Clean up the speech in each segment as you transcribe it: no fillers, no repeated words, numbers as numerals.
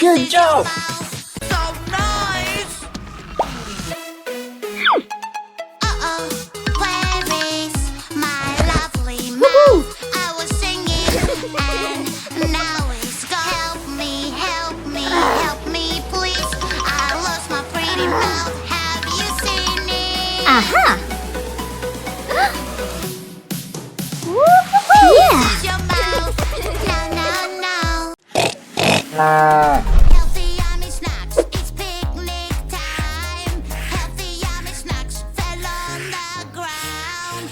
Good job! So nice! Uh-oh, where is my lovely mouth? I was singing and now it's gone. Help me, help me, help me, please. I lost my pretty mouth. Have you seen it? Aha! This is your mouth. No. Healthy yummy snacks, it's picnic time. Healthy yummy snacks fell on the ground.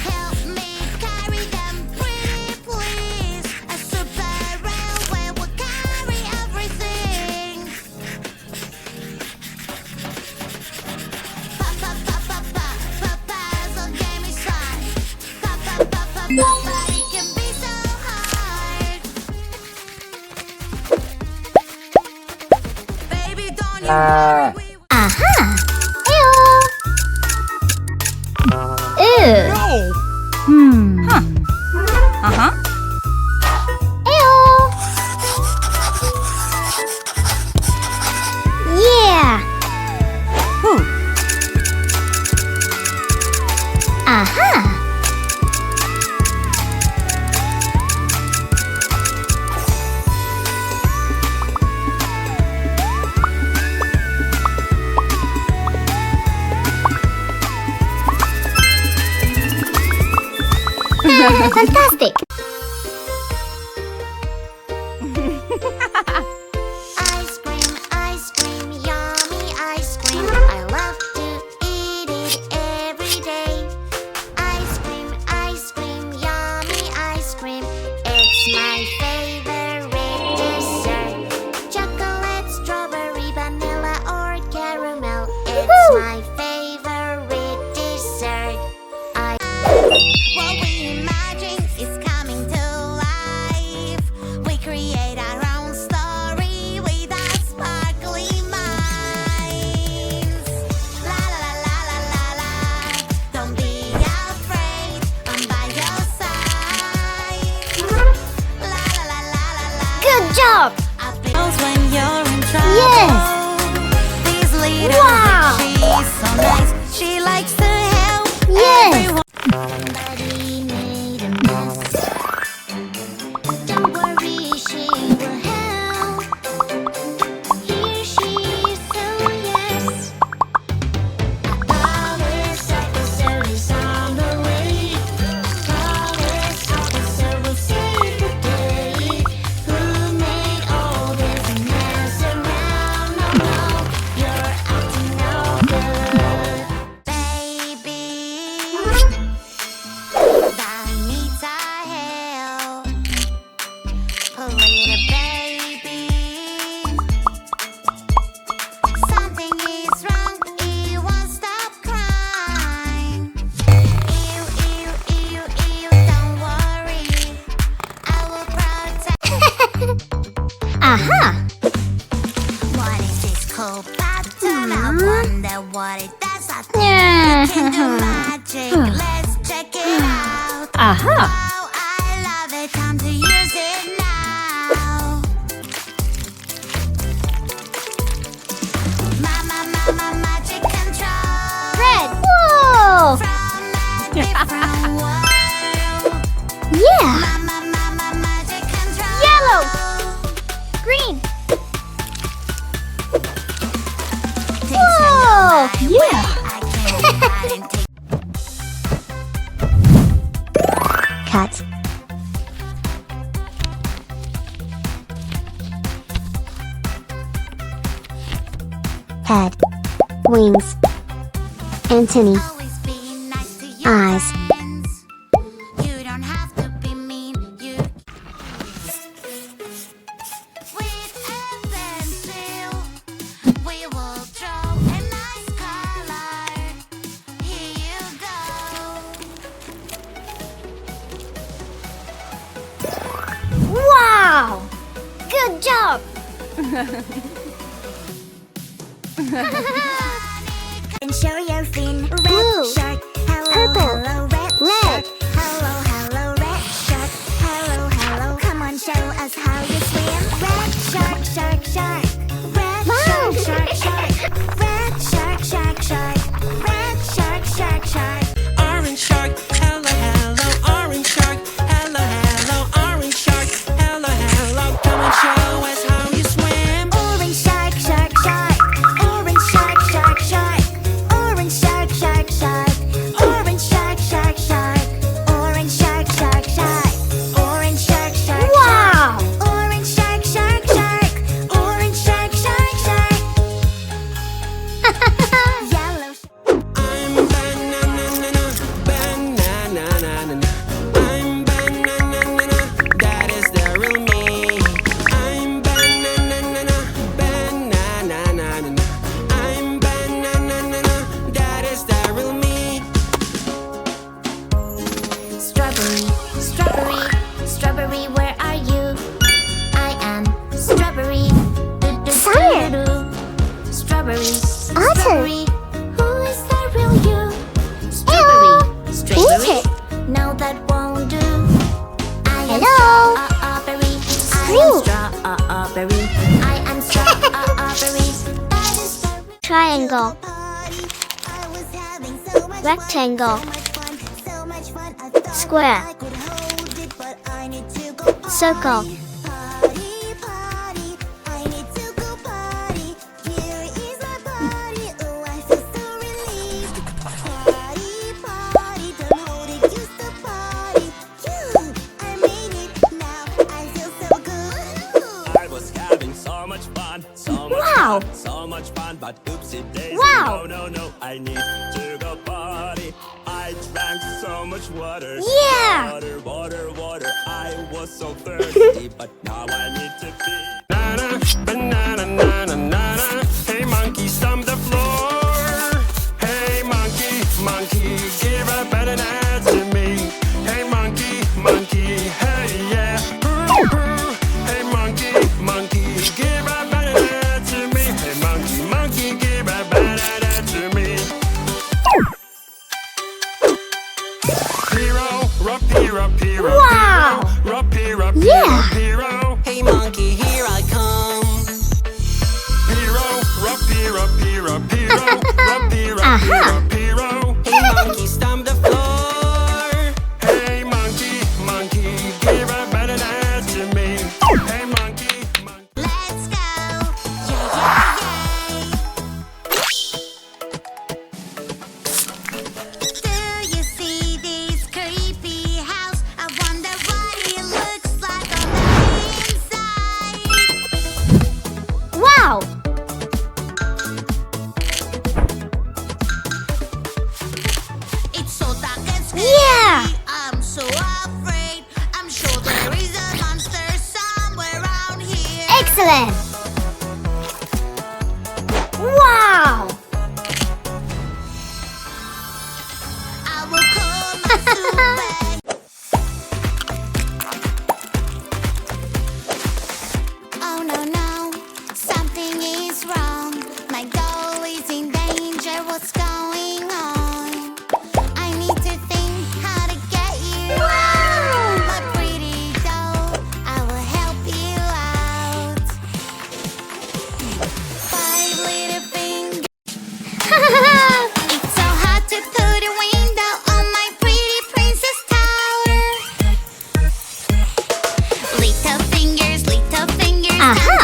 Help me carry them, pretty please. A super railway will carry everything. Papa's a gamey son. Papa, it can be so hard. Baby, don't you worry. Aha! Ew! No! Huh. Uh-huh. Ew! Yeah! Whew. Aha! Fantastic! Ice cream, yummy ice cream. I love to eat it every day. Ice cream, yummy ice cream. It's my favorite dessert. Chocolate, strawberry, vanilla, or caramel. It's my favorite dessert. What we imagine is coming to life. We create our own story with our sparkly minds. La la la la la la. Don't be afraid, I'm by your side. La la la la la la. Good job! Up it goes when you're in trouble. Yes. This little Wow. bitch, she's so nice. She likes to help Yes. everyone. Somebody made a mess. Don't worry, she will help. Here she is, so yes. A police officer is on the way. Police officer will save the day. Who made all this mess around? No, no, you're acting no good. Baby, that needs our help. Poor little baby. Something is wrong, he won't stop crying. Ew, ew, ew, ew, don't worry. I will protect. Aha! What is this cool pattern? I wonder what it does. I think it can do magic. Let's check it out. Aha! Oh, I love it. Time to use it now. Mama, magic control. Red! Whoa! From a different world. Yeah! Mama, magic control. Yellow. Green! Things can go Whoa! my way. Yeah! I can't hide and take. Cut. Head. Wings. Antennae. Always be nice to your Eyes. friends. You don't have to be mean. You with a pencil, we will draw a nice color. Here you go. Wow! Good job! And show your fin. Red Blue. shark. Hello, Purple. hello, red Red. shark. Hello, hello, red shark. Hello, hello. Come on, show us how you swim. shark. Red shark, shark, shark. Red shark, shark, shark. Red shark, shark, shark. Orange shark, hello, hello. Orange shark, hello, hello. Orange shark, hello, hello. Come and show us how you swim. Orange shark, shark, shark. Orange shark, shark, shark. Orange shark, shark, shark. Orange shark, shark, shark. Orange shark, shark, shark. Orange shark, shark, Wow! shark. Orange shark, shark, shark. Orange shark, shark, shark. Yellow shark. I'm banana, banana. I'm banana, that is the real me. I'm banana, banana. I'm banana, that is the real me. Strawberry, strawberry, strawberry, where are you? I am strawberry. Summer. Strawberry, Autumn. strawberry, who is the real you? Strawberry, strawberry, Winter. no, that won't do. I am Hello. strawberry. Screw. Strawberry. I am strawberry. That is the real Triangle. party. I was having so much Rectangle. fun, so much fun. I thought Square. I could hold it, but I need to go party. Circle. Party, party, I need to go party. Here is my party. Oh, I feel so relieved. Party, party, don't hold it, use the party. Phew, I made it. Now I feel so good. I was having so much fun, Wow. so much fun, but oopsie daisy. Wow. No, I need to go party. I drank so much water. Yeah. Water. I was so thirsty, but now I need to pee. Banana. Hey monkey, stomp the floor. Hey monkey, give a banana to me. Hey monkey, hey yeah. Hey monkey, give a banana to me. Hey monkey, give a banana to me. Hero. Wow. Yeah. Hero. Hey monkey, here I come. Hero. Aha. Hero. Hey monkey, stomp the floor. Hey monkey, give a banana to me. Hey monkey. Let's go. Yay. Do you see this creepy house? I wonder what it looks like on the inside. Wow! It's so dark and scary. Yeah. I'm so afraid. I'm sure there is a monster somewhere around here. Excellent! Wow! I will call my super. Oh no, something is wrong. My doll is in danger. What's going on? I need to think how to get you out. My pretty doll, I will help you out. 5 little fingers. It's so hard to put a window on my pretty princess tower. Little fingers, Aha.